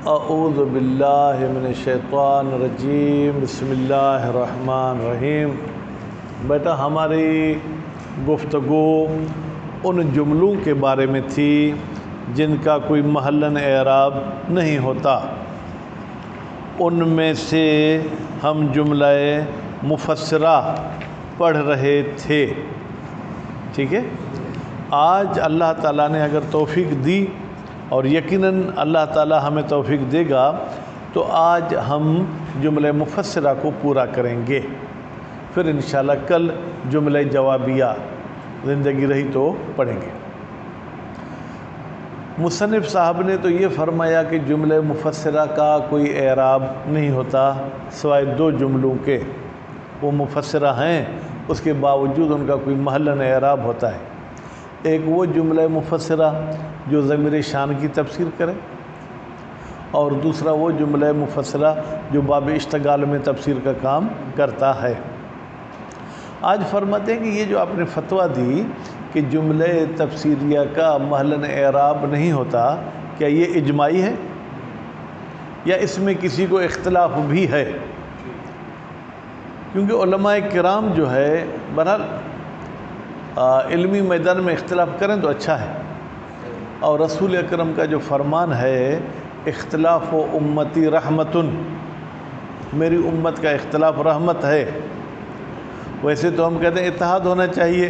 اعوذ باللہ من الشیطان الرجیم، بسم اللہ الرحمن الرحیم۔ بیٹا ہماری گفتگو ان جملوں کے بارے میں تھی جن کا کوئی محلاً اعراب نہیں ہوتا۔ ان میں سے ہم جملہ مفسرہ پڑھ رہے تھے، ٹھیک ہے۔ آج اللہ تعالیٰ نے اگر توفیق دی، اور یقیناً اللہ تعالیٰ ہمیں توفیق دے گا، تو آج ہم جملہ مفسرہ کو پورا کریں گے، پھر انشاءاللہ کل جملہ جوابیہ زندگی رہی تو پڑھیں گے۔ مصنف صاحب نے تو یہ فرمایا کہ جملہ مفسرہ کا کوئی اعراب نہیں ہوتا سوائے دو جملوں کے، وہ مفسرہ ہیں، اس کے باوجود ان کا کوئی محلاً اعراب ہوتا ہے۔ ایک وہ جملہ مفسرہ جو ضمیر شان کی تفسیر کرے، اور دوسرا وہ جملہ مفسرہ جو باب اشتغال میں تفسیر کا کام کرتا ہے۔ آج فرماتے ہیں کہ یہ جو آپ نے فتویٰ دی کہ جملہ تفسیریہ کا محلاً اعراب نہیں ہوتا، کیا یہ اجماعی ہے یا اس میں کسی کو اختلاف بھی ہے؟ کیونکہ علماء کرام جو ہے بہرحال علمی میدان میں اختلاف کریں تو اچھا ہے، اور رسول اکرم کا جو فرمان ہے اختلاف و امتی رحمتن، میری امت کا اختلاف رحمت ہے۔ ویسے تو ہم کہتے ہیں اتحاد ہونا چاہیے،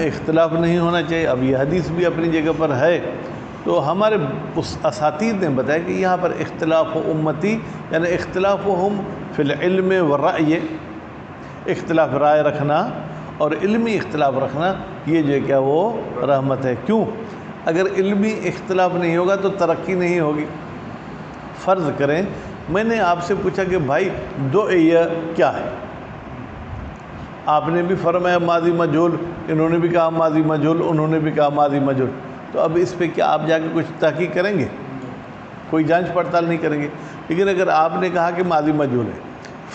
اختلاف نہیں ہونا چاہیے۔ اب یہ حدیث بھی اپنی جگہ پر ہے، تو ہمارے اس اساتید نے بتایا کہ یہاں پر اختلاف و امتی یعنی اختلاف و ہم فی العلم والرأی، اختلاف رائے رکھنا اور علمی اختلاف رکھنا، یہ جو ہے کیا وہ رحمت ہے۔ کیوں؟ اگر علمی اختلاف نہیں ہوگا تو ترقی نہیں ہوگی۔ فرض کریں میں نے آپ سے پوچھا کہ بھائی دعیہ کیا ہے، آپ نے بھی فرمایا ماضی مجہول، انہوں نے بھی کہا ماضی مجہول، انہوں نے بھی کہا ماضی مجہول، تو اب اس پہ کیا آپ جا کے کچھ تحقیق کریں گے؟ کوئی جانچ پڑتال نہیں کریں گے۔ لیکن اگر آپ نے کہا کہ ماضی مجہول ہے،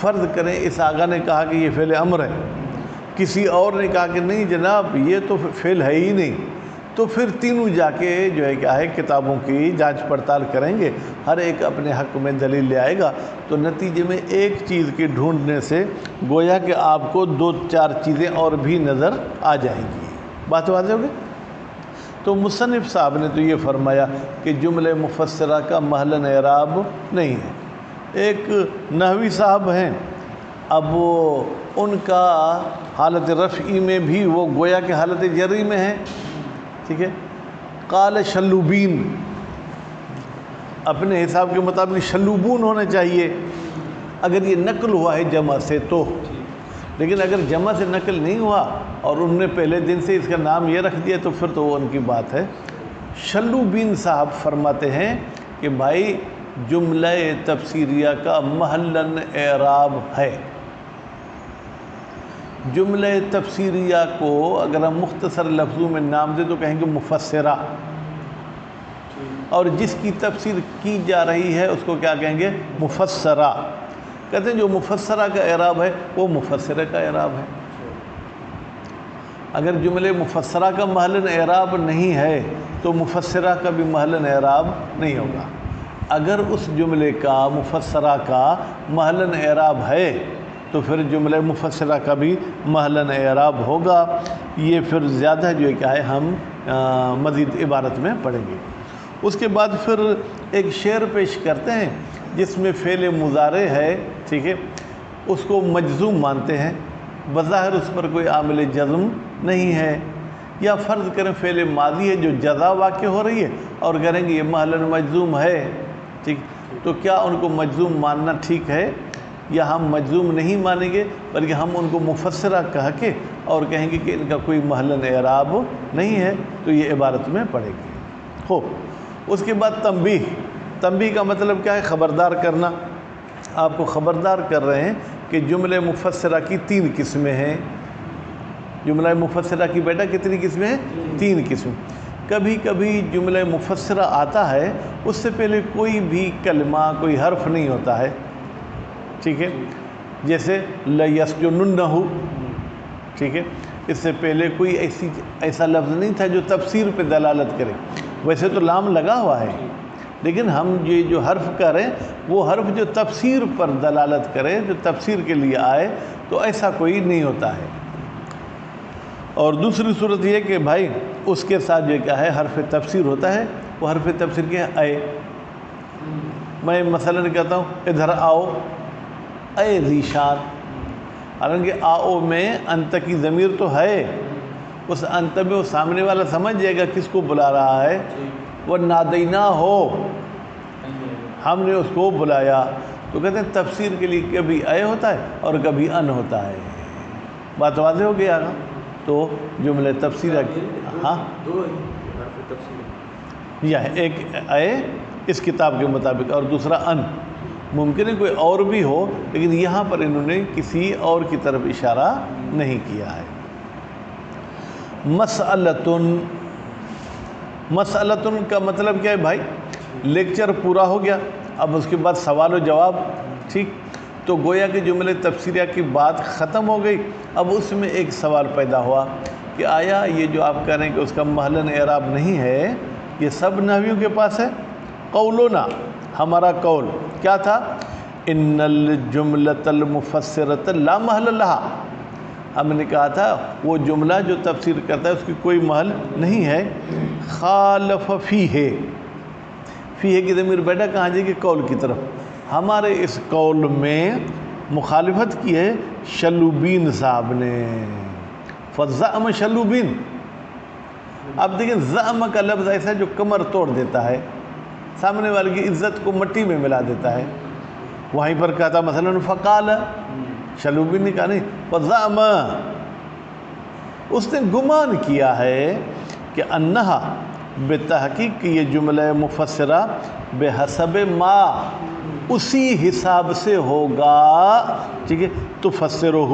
فرض کریں اس آقا نے کہا کہ یہ فعل امر ہے، کسی اور نے کہا کہ نہیں جناب یہ تو فعل ہے ہی نہیں، تو پھر تینوں جا کے جو ہے کیا ہے کتابوں کی جانچ پڑتال کریں گے، ہر ایک اپنے حق میں دلیل لے آئے گا، تو نتیجے میں ایک چیز کے ڈھونڈنے سے گویا کہ آپ کو دو چار چیزیں اور بھی نظر آ جائیں گی۔ بات واضح ہوگی؟ تو مصنف صاحب نے تو یہ فرمایا کہ جملہ مفسرہ کا محلاً اعراب نہیں ہے۔ ایک نحوی صاحب ہیں، اب وہ ان کا حالت رفعی میں بھی وہ گویا کہ حالت جری میں ہے، ٹھیک ہے۔ قال شلوبین، اپنے حساب کے مطابق شلوبون ہونا چاہیے اگر یہ نقل ہوا ہے جمع سے تو، لیکن اگر جمع سے نقل نہیں ہوا اور انہوں نے پہلے دن سے اس کا نام یہ رکھ دیا تو پھر تو وہ ان کی بات ہے۔ شلوبین صاحب فرماتے ہیں کہ بھائی جملہ تفسیریہ کا محلاً اعراب ہے۔ جملہ تفسیریہ کو اگر ہم مختصر لفظوں میں نام دیں تو کہیں گے مفسرہ، اور جس کی تفسیر کی جا رہی ہے اس کو کیا کہیں گے؟ مفسرہ۔ کہتے ہیں جو مفسرہ کا اعراب ہے وہ مفسرہ کا اعراب ہے۔ اگر جملہ مفسرہ کا محلاً اعراب نہیں ہے تو مفسرہ کا بھی محلاً اعراب نہیں ہوگا۔ اگر اس جملے کا مفسرہ کا محلاً اعراب ہے تو پھر جملہ مفسرہ کا بھی محلاً اعراب ہوگا۔ یہ پھر زیادہ جو ہے کیا ہے ہم مزید عبارت میں پڑھیں گے۔ اس کے بعد پھر ایک شعر پیش کرتے ہیں جس میں فعل مضارع ہے، ٹھیک ہے، اس کو مجزوم مانتے ہیں، بظاہر اس پر کوئی عامل جزم نہیں ہے، یا فرض کریں فعل ماضی ہے جو جزا واقع ہو رہی ہے اور کریں گے یہ محلاً مجزوم ہے، ٹھیک، تو کیا ان کو مجزوم ماننا ٹھیک ہے یا ہم مجزوم نہیں مانیں گے بلکہ ہم ان کو مفسرہ کہہ کے اور کہیں گے کہ ان کا کوئی محلاً اعراب نہیں ہے؟ تو یہ عبارت میں پڑھیں گے۔ ہو اس کے بعد تنبیہ۔ تنبیہ کا مطلب کیا ہے؟ خبردار کرنا۔ آپ کو خبردار کر رہے ہیں کہ جملہ مفسرہ کی تین قسمیں ہیں۔ جملہ مفسرہ کی بیٹا کتنی قسمیں ہیں؟ تین قسم۔ کبھی کبھی جملہ مفسرہ آتا ہے اس سے پہلے کوئی بھی کلمہ کوئی حرف نہیں ہوتا ہے، ٹھیک ہے، جیسے لَيَسْجُنُنَّهُ، ٹھیک ہے، اس سے پہلے کوئی ایسا لفظ نہیں تھا جو تفسیر پہ دلالت کرے۔ ویسے تو لام لگا ہوا ہے لیکن ہم یہ جو حرف کریں وہ حرف جو تفسیر پر دلالت کرے، جو تفسیر کے لیے آئے، تو ایسا کوئی نہیں ہوتا ہے۔ اور دوسری صورت یہ کہ بھائی اس کے ساتھ جو کیا ہے حرف تفسیر ہوتا ہے، وہ حرف تفسیر کیا ہے؟ اے۔ میں مثلا کہتا ہوں ادھر آؤ، اے ذیشان، حالانکہ آؤ میں انت کی ضمیر تو ہے، اس انت میں وہ سامنے والا سمجھ جائے گا کس کو بلا رہا ہے، وہ نادینا ہو، ہم نے اس کو بلایا۔ تو کہتے ہیں تفسیر کے لیے کبھی اے ہوتا ہے اور کبھی ان ہوتا ہے۔ بات واضح ہو گیا نا؟ تو جملے تفسیر ہاں یہ ہے، ایک اے اس کتاب کے مطابق اور دوسرا ان۔ ممکن ہے کوئی اور بھی ہو، لیکن یہاں پر انہوں نے کسی اور کی طرف اشارہ نہیں کیا ہے۔ مسئلتن، مسئلتن کا مطلب کیا ہے بھائی؟ لیکچر پورا ہو گیا، اب اس کے بعد سوال و جواب، ٹھیک؟ تو گویا کہ جملے تفسیریہ کی بات ختم ہو گئی، اب اس میں ایک سوال پیدا ہوا کہ آیا یہ جو آپ کہہ رہے ہیں کہ اس کا محلاً اعراب نہیں ہے، یہ سب نحویوں کے پاس ہے؟ قولنا، ہمارا قول کیا تھا؟ ان الجملۃ المفسرۃ لا محل لها، ہم نے کہا تھا وہ جملہ جو تفسیر کرتا ہے اس کی کوئی محل نہیں ہے۔ خالف فیہ، فیہ کی ضمیر بیٹا کہاں جائے گی؟ قول کی طرف۔ ہمارے اس قول میں مخالفت کی ہے شلوبین صاحب نے، فزعم شلوبین۔ اب دیکھیں زعم کا لفظ ایسا جو کمر توڑ دیتا ہے، سامنے والے کی عزت کو مٹی میں ملا دیتا ہے۔ وہیں پر کہا تھا مثلا فقال، شلوبین نے کہا نہیں، فزعم، اس نے گمان کیا ہے کہ انہا، بتحقیق کہ یہ جملہ مفسرہ بحسب ما، اسی حساب سے ہوگا، ٹھیک ہے، تفسرہ،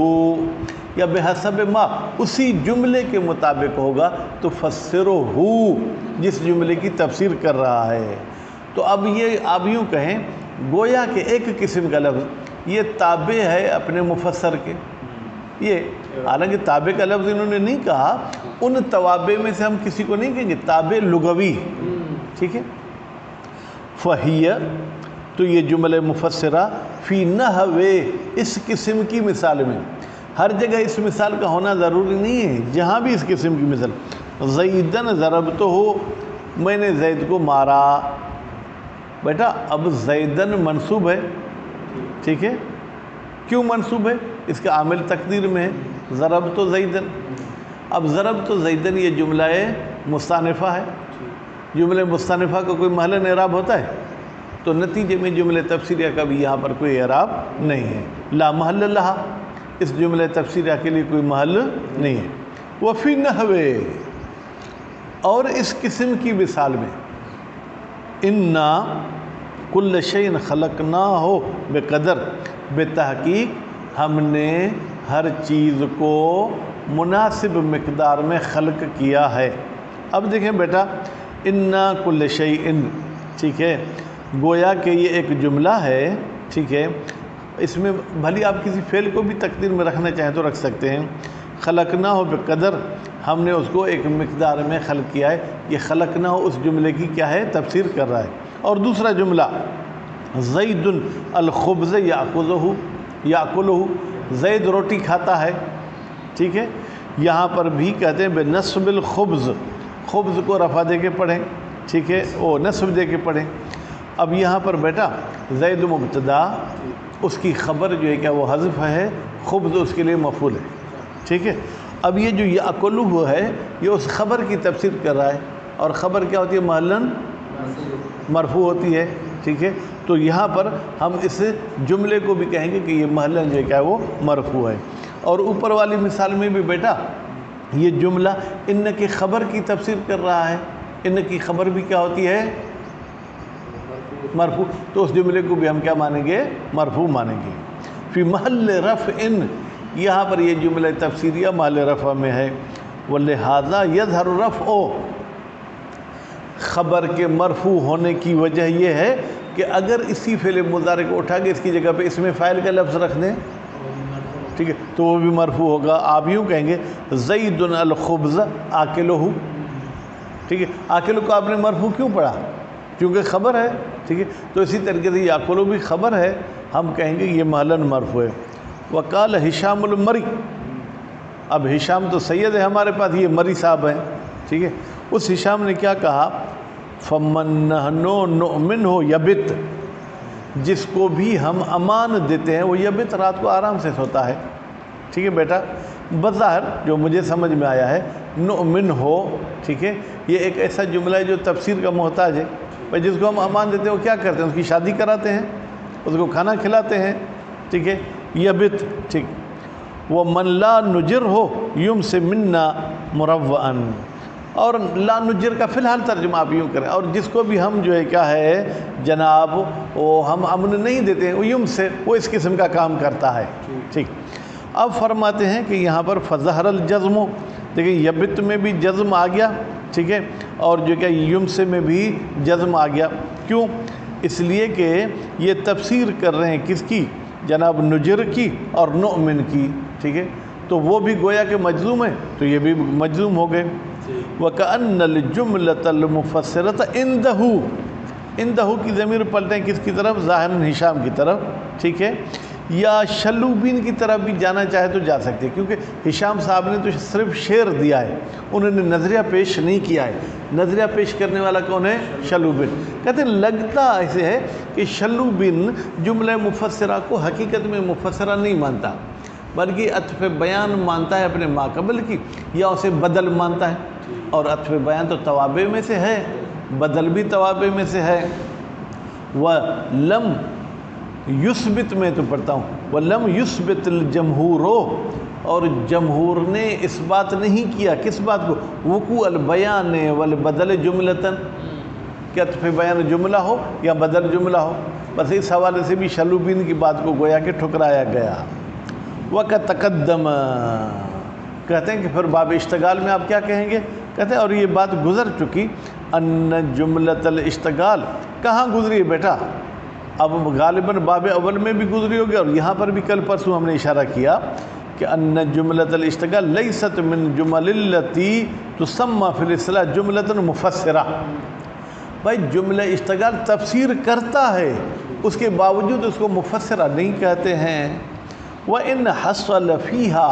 یا بحسب ما، اسی جملے کے مطابق ہوگا، تفسرہ، جس جملے کی تفسیر کر رہا ہے۔ تو اب یہ آپ یوں کہیں گویا کہ ایک قسم کا لفظ یہ تابع ہے اپنے مفسر کے، یہ حالانکہ تابع کا لفظ انہوں نے نہیں کہا، ان توابع میں سے ہم کسی کو نہیں کہیں گے، تابع لغوی، ٹھیک ہے۔ فہیہ، تو یہ جملہ مفسرہ فی نحو، اس قسم کی مثال میں، ہر جگہ اس مثال کا ہونا ضروری نہیں ہے، جہاں بھی اس قسم کی مثال، زیدن ضربتہ، میں نے زید کو مارا، بیٹا اب زیدن منصوب ہے، ٹھیک ہے، کیوں منصوب ہے؟ اس کا عامل تقدیر میں ہے، ضربت زیدن۔ اب ضربت زیدن یہ جملہ مستانفہ ہے، جملہ مستانفہ کا کوئی محل اعراب ہوتا ہے؟ تو نتیجے میں جملہ تفسیریہ کا بھی یہاں پر کوئی اعراب نہیں ہے، لا محل لہا، اس جملہ تفسیریہ کے لیے کوئی محل نہیں ہے۔ وفی نحو، اور اس قسم کی مثال میں، انا کل شیء خلقناہ بقدر، بتحقیق ہم نے ہر چیز کو مناسب مقدار میں خلق کیا ہے۔ اب دیکھیں بیٹا، انا کل شیء، ٹھیک ہے، گویا کہ یہ ایک جملہ ہے، ٹھیک ہے، اس میں بھلی آپ کسی فعل کو بھی تقدیر میں رکھنا چاہیں تو رکھ سکتے ہیں۔ خلقناہ بقدر، ہم نے اس کو ایک مقدار میں خلق کیا ہے، یہ خلقناہ اس جملے کی کیا ہے؟ تفسیر کر رہا ہے۔ اور دوسرا جملہ زید الخبز یاکلہ، زید روٹی کھاتا ہے، ٹھیک ہے، یہاں پر بھی کہتے ہیں بنصب الخبز، خبز کو رفع دے کے پڑھیں، ٹھیک ہے، وہ نصب دے کے پڑھیں۔ اب یہاں پر بیٹا زید مبتدا، اس کی خبر جو ہے کیا وہ حذف ہے، خبز اس کے لیے مفعول ہے، ٹھیک ہے۔ اب یہ جو یاکلہ ہے یہ اس خبر کی تفسیر کر رہا ہے، اور خبر کیا ہوتی ہے؟ محلاً مرفوع ہوتی ہے، ٹھیک ہے، تو یہاں پر ہم اس جملے کو بھی کہیں گے کہ یہ محلاً جو ہے کیا وہ مرفوع ہے۔ اور اوپر والی مثال میں بھی بیٹا یہ جملہ ان کی خبر کی تفسیر کر رہا ہے، ان کی خبر بھی کیا ہوتی ہے؟ مرفوع، تو اس جملے کو بھی ہم کیا مانیں گے؟ مرفوع مانیں گے۔ فی محل رفع، یہاں پر یہ جملہ تفسیریہ محل رفع میں ہے، ولہذا یظہر الرفع، خبر کے مرفوع ہونے کی وجہ یہ ہے کہ اگر اسی فعل مضارع کو اٹھا کے اس کی جگہ پہ اسم فاعل کا لفظ رکھ دیں، ٹھیک ہے، تو وہ بھی مرفوع ہوگا۔ آپ یوں کہیں گے زید الخبز آکلہ، ٹھیک ہے، آکلہ کو آپ نے مرفوع کیوں پڑھا؟ چونکہ خبر ہے، ٹھیک ہے، تو اسی طریقے سے یاکلو بھی خبر ہے، ہم کہیں گے یہ محلاً مرفوع ہے۔ وقال ہشام المری، اب ہشام تو سید ہے ہمارے پاس، یہ مری صاحب ہیں، ٹھیک ہے، اس ہشام نے کیا کہا، فمن نحن نؤمن ہو یبت، جس کو بھی ہم امان دیتے ہیں وہ یبت، رات کو آرام سے سوتا ہے، ٹھیک ہے بیٹا۔ بظاہر جو مجھے سمجھ میں آیا ہے نؤمن ہو، ٹھیک ہے، یہ ایک ایسا جملہ ہے جو تفسیر کا محتاج ہے، بھائی جس کو ہم امان دیتے ہیں وہ کیا کرتے ہیں، اس کی شادی کراتے ہیں، اس کو کھانا کھلاتے ہیں، ٹھیک ہے، یبت، ٹھیک۔ وہ من لا نجر ہو یم سے منا مروعن، اور لا نجر کا فی الحال ترجمہ آپ یوں کریں، اور جس کو بھی ہم جو ہے کیا ہے جناب وہ ہم امن نہیں دیتے ہیں، وہ یم سے، وہ اس قسم کا کام کرتا ہے، ٹھیک۔ اب فرماتے ہیں کہ یہاں پر فظہر الجزم، دیکھیں یبت میں بھی جزم آ گیا، ٹھیک ہے، اور جو کہ یم سے میں بھی جزم آ گیا، کیوں؟ اس لیے کہ یہ تفسیر کر رہے ہیں کس کی، جناب نجر کی اور نؤمن کی، ٹھیک ہے، تو وہ بھی گویا کہ مجزوم ہے تو یہ بھی مجزوم ہو گئے۔ وَكَأَنَّ الْجُمْلَةَ الْمُفَسِّرَةَ عِنْدَهُ، عِنْدَهُ کی ضمیر پلٹیں کس کی طرف، ظاہراً ہشام کی طرف، ٹھیک ہے، یا شلوبین کی طرف بھی جانا چاہے تو جا سکتے ہیں، کیونکہ ہشام صاحب نے تو صرف شعر دیا ہے، انہوں نے نظریہ پیش نہیں کیا ہے، نظریہ پیش کرنے والا کون ہے، شلوبین۔ کہتے ہیں لگتا ایسے ہے کہ شلوبین جملہ مفسرہ کو حقیقت میں مفسرہ نہیں مانتا، بلکہ عطف بیان مانتا ہے اپنے ماقبل کی، یا اسے بدل مانتا ہے، اور عطف بیان تو توابع میں سے ہے، بدل بھی توابع میں سے ہے۔ وَلَمْ یثبت، میں تو پڑھتا ہوں، وَلَمْ یثبت الجمہور، اور جمہور نے اس بات نہیں کیا، کس بات کو، وقوع البیان والبدل جملتاً، کہ عطف بیان جملہ ہو یا بدل جملہ ہو، بس اس حوالے سے بھی شلوبین کی بات کو گویا کہ ٹھکرایا گیا۔ وَقَدْ تَقَدَّمَ، کہتے ہیں کہ پھر باب اشتغال میں آپ کیا کہیں گے، کہتے ہیں اور یہ بات گزر چکی، ان جملۃ الاشتغال، کہاں گزری ہے بیٹا، اب غالباً باب اول میں بھی گزری ہوگی، اور یہاں پر بھی کل پرسوں ہم نے اشارہ کیا کہ ان جملۃ الاشتغال لیست من جمل التی تسمى فی الاصطلاح جملۃ مفسرہ، بھائی جملہ اشتغال تفسیر کرتا ہے، اس کے باوجود اس کو مفسرہ نہیں کہتے ہیں۔ وَإِنْ حَصَلَ فِيهَا،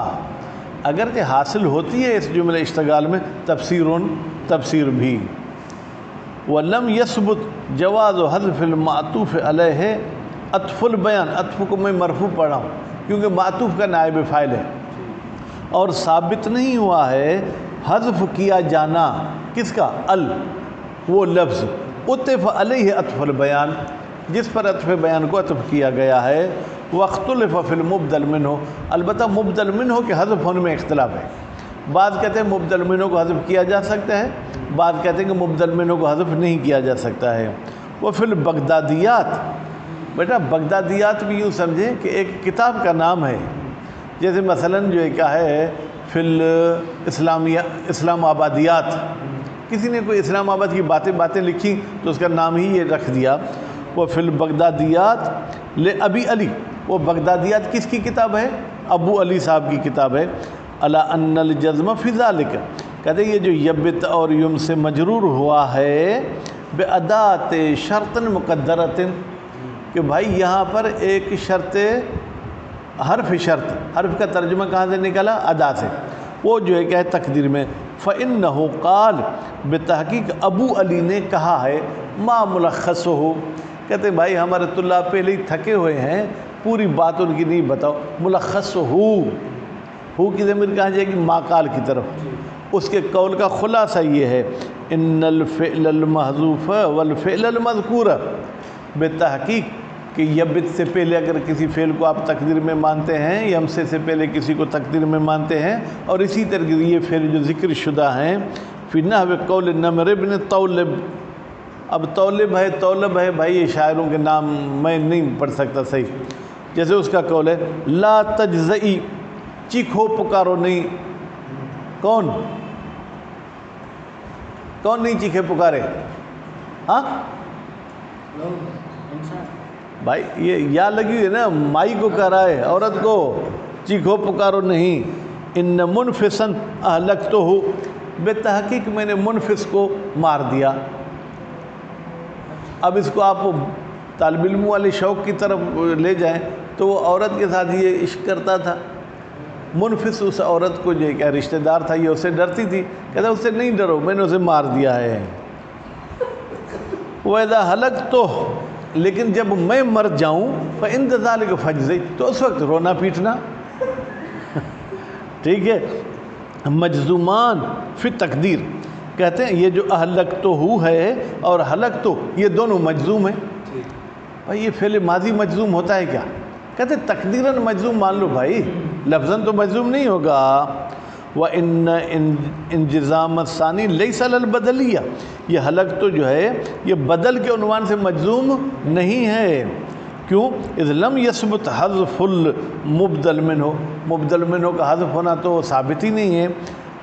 اگرچہ حاصل ہوتی ہے اس جملہ اشتغال میں تفسیر بھی۔ وَلَمْ يَثْبُتْ جواز حذف المعطوف علیہ عطف البیان، عطف کو میں مرفوع پڑھا ہوں کیونکہ معطوف کا نائب فاعل ہے، اور ثابت نہیں ہوا ہے حذف کیا جانا کس کا، وہ لفظ عطف علیہ عطف البیان، جس پر عطف بیان کو عطف کیا گیا ہے۔ واختلف فی المبدل منہ، البتہ مبدل منہ کے حذف ہونے میں اختلاف ہے، بعض کہتے ہیں مبدل منہ کو حذف کیا جا سکتا ہے، بعض کہتے ہیں کہ مبدل منہ کو حذف نہیں کیا جا سکتا ہے۔ وفی البغدادیات، بیٹا بغدادیات بھی یوں سمجھیں کہ ایک کتاب کا نام ہے، جیسے مثلاً جو ہے کیا ہے فی اسلام آبادیات، کسی نے کوئی اسلام آباد کی باتیں لکھی تو اس کا نام ہی یہ رکھ دیا۔ وہ فی البغدادیات لابی علی، وہ بغدادیات کس کی کتاب ہے، ابو علی صاحب کی کتاب ہے۔ الا ان الجزم فی ذلک، کہتے ہیں یہ جو یبت اور یم سے مجرور ہوا ہے بادات شرط مقدرۃ، کہ بھائی یہاں پر ایک شرط، حرف شرط، حرف کا ترجمہ کہاں سے نکلا، ادا سے، وہ جو ہے کیا ہے تقدیر میں۔ فَإِنَّهُ قال، بتحقیق ابو علی نے کہا ہے، ما ملخص ہو، کہتے ہیں بھائی ہمارے طلاب پہلے ہی تھکے ہوئے ہیں، پوری بات ان کی نہیں بتاؤ، ملخص ہو کی ضمیر کہاں جائے گی، ما قال کی طرف، اس کے قول کا خلاصہ یہ ہے، ان الفعل المحذوف والفعل المذکور، بتحقیق کہ یبت سے پہلے اگر کسی فعل کو آپ تقدیر میں مانتے ہیں، یمسے سے پہلے کسی کو تقدیر میں مانتے ہیں، اور اسی طرح یہ فعل جو ذکر شدہ ہیں، فی نحو قول نمر بن طولب، اب طولب ہے بھائی یہ شاعروں کے نام میں نہیں پڑھ سکتا صحیح، جیسے اس کا قول ہے لا تجزئی، چیخو پکارو نہیں، کون نہیں چیخے پکارے، ہاں بھائی یہ یا لگی ہوئی ہے نا، مائی کو کہہ رہا ہے عورت کو چیخو پکارو نہیں۔ ان منفسن اہلکتہ، بے تحقیق میں نے منفس کو مار دیا۔ اب اس کو آپ طالب علم والے شوق کی طرف لے جائیں تو وہ عورت کے ساتھ یہ عشق کرتا تھا، منفس اس عورت کو جو کیا رشتہ دار تھا یہ اسے ڈرتی تھی، کہتا اس سے نہیں ڈرو میں نے اسے مار دیا ہے۔ وَإِذَا هَلَكْتُ، لیکن جب میں مر جاؤں فَإِنْدَ ذَلِكَ فَجْزِي، تو اس وقت رونا پیٹنا۔ ٹھیک ہے، مجزومان فی تقدیر، کہتے ہیں یہ جو اہلکتہ ہے اور ہلکتہ یہ دونوں مجزوم ہیں۔ بھائی یہ فعل ماضی مجزوم ہوتا ہے کیا؟ کہتے ہیں تقدیراً مجزوم مان لو بھائی، لفظاً تو مجزوم نہیں ہوگا۔ وَإِنَّ انجزام الثانی لیس علی البدلیہ، یہ ہلکتہ جو ہے یہ بدل کے عنوان سے مجزوم نہیں ہے۔ کیوں؟ اذ لم یثبت حذف المبدل منہ، مبدل منہ کا حذف ہونا تو ثابت ہی نہیں ہے،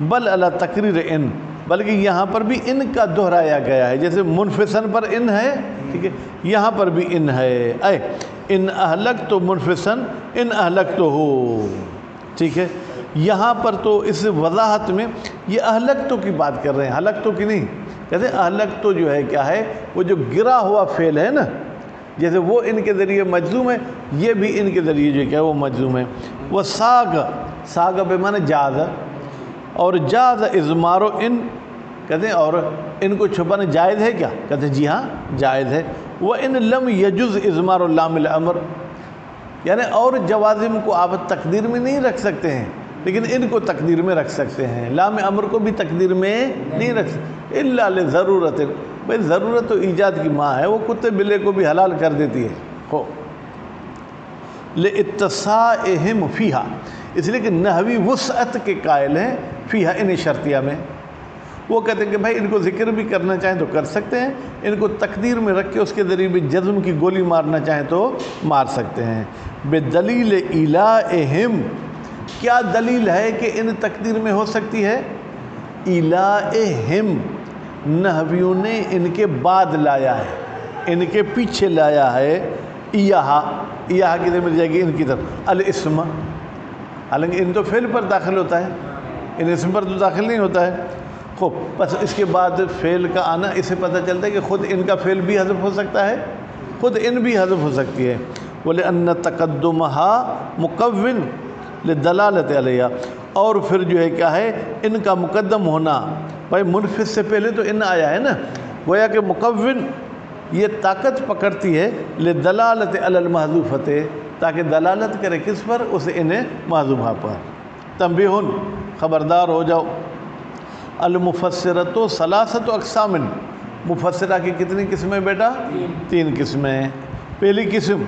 بل علی تقریر ان، بلکہ یہاں پر بھی ان کا دہرایا گیا ہے، جیسے منفسن پر ان ہے، ٹھیک ہے، یہاں پر بھی ان ہے، اے ان اہلکت منفسن ان اہلکتہ، ٹھیک ہے۔ یہاں پر تو اس وضاحت میں یہ اہلکتہ کی بات کر رہے ہیں، ہلکتہ کی نہیں۔ کہتے ہیں اہلکتہ جو ہے کیا ہے، وہ جو گرا ہوا فعل ہے نا، جیسے وہ ان کے ذریعے مجزوم ہے، یہ بھی ان کے ذریعے جو کیا ہے وہ مجزوم ہے۔ وہ ساگ بمعنی جاز، اور جاز اضمار ان، کہتے ہیں اور ان کو چھپانا جائز ہے کیا؟ کہتے ہیں جی ہاں جائز ہے۔ وَإِن لَمْ يَجُزْ اضمار لام الامر، یعنی اور جوازم کو آپ تقدیر میں نہیں رکھ سکتے ہیں لیکن ان کو تقدیر میں رکھ سکتے ہیں، لام امر کو بھی تقدیر میں نہیں رکھ سکتے، الا لضرورت، بھائی ضرورت تو ایجاد کی ماں ہے، وہ کتے بلے کو بھی حلال کر دیتی ہے۔ ہو لِاتَّسَاعِهِمْ فِيهَا، اس لیے کہ نحوی وسعت کے قائل ہیں فیہا ان شرطیہ میں، وہ کہتے ہیں کہ بھائی ان کو ذکر بھی کرنا چاہیں تو کر سکتے ہیں، ان کو تقدیر میں رکھ کے اس کے ذریعے بھی جزم کی گولی مارنا چاہیں تو مار سکتے ہیں۔ بدلیل ایلائہم، کیا دلیل ہے کہ ان تقدیر میں ہو سکتی ہے؟ ایلائہم، نحویوں نے ان کے بعد لایا ہے، ان کے پیچھے لایا ہے، ایہا کی مل جائے گی ان کی طرف، الاسم، حالانکہ ان تو فعل پر داخل ہوتا ہے، ان اسم پر تو داخل نہیں ہوتا ہے۔ خوب، بس اس کے بعد فعل کا آنا، اس سے پتہ چلتا ہے کہ خود ان کا فعل بھی حذف ہو سکتا ہے، خود ان بھی حذف ہو سکتی ہے۔ وَلِأَنَّ تَقَدُّمَهَا مُقَوِّن لِدَلَالَةِ عَلَيْهَا، اور پھر جو ہے کیا ہے ان کا مقدم ہونا، بھائی منفس سے پہلے تو ان آیا ہے نا، گویا کہ مقوّن یہ طاقت پکڑتی ہے لِدَلَالَةِ عَلَى الْمَحْذُوفَةِ، تاکہ دلالت کرے کس پر؟ اس انہیں محذوفہ پر۔ تنبیہن، خبردار ہو جاؤ، المفسرۃ ثلاثۃ اقسام، مفسرہ کی کتنی قسمیں بیٹا؟ تین قسمیں۔ پہلی قسم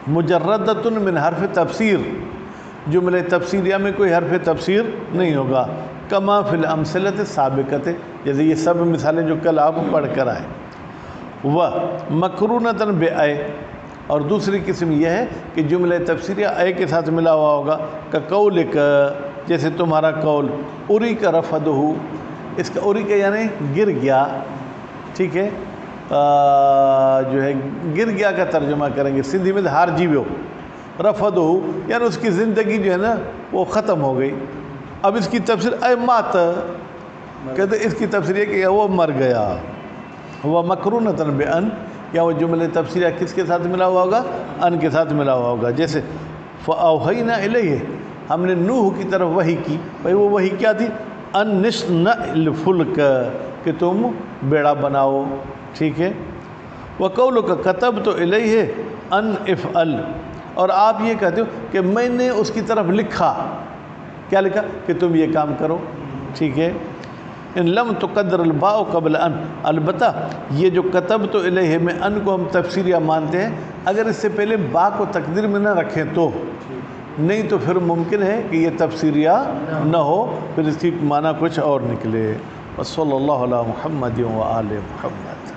مجردۃ من حرف تفسیر، جملہ تفسیریہ میں کوئی حرف تفسیر نہیں ہوگا، کما فی الامثلۃ السابقۃ، جیسے یہ سب مثالیں جو کل آپ پڑھ کر آئے۔ و مقرونۃ بأے، اور دوسری قسم یہ ہے کہ جملہ تفسیریہ اے کے ساتھ ملا ہوا ہوگا، کقولک، جیسے تمہارا قول، اری کا رفدہ، اس کا اری کا یعنی گر گیا، ٹھیک ہے، جو ہے گر گیا کا ترجمہ کریں گے، سندھی میں ہار جیویو، رفدہ یعنی اس کی زندگی جو ہے نا وہ ختم ہو گئی۔ اب اس کی تفسیر اے مات، کہتے اس کی تفسیر یہ کہ وہ مر گیا۔ وہ مقرونۃ بأن، یا وہ جملہ تفسیریہ کس کے ساتھ ملا ہوا ہوگا؟ ان کے ساتھ ملا ہوا ہوگا، جیسے فأوحینا الیہ، ہم نے نوح کی طرف وحی کی، بھائی وہ وحی کیا تھی؟ ان نصنع الفلک، کہ تم بیڑا بناؤ، ٹھیک ہے۔ وقولک کتبت الیہ ان افعل، اور آپ یہ کہتے ہو کہ میں نے اس کی طرف لکھا، کیا لکھا؟ کہ تم یہ کام کرو، ٹھیک ہے۔ ان لم تقدر الباء قبل ان، البتہ یہ جو کتبت الیہ میں ان کو ہم تفسیریہ مانتے ہیں، اگر اس سے پہلے با کو تقدیر میں نہ رکھیں تو، نہیں تو پھر ممکن ہے کہ یہ تفسیریہ نہ ہو، پھر اس کی معنی کچھ اور نکلے۔ وصلی اللہ علی محمد و آل محمد۔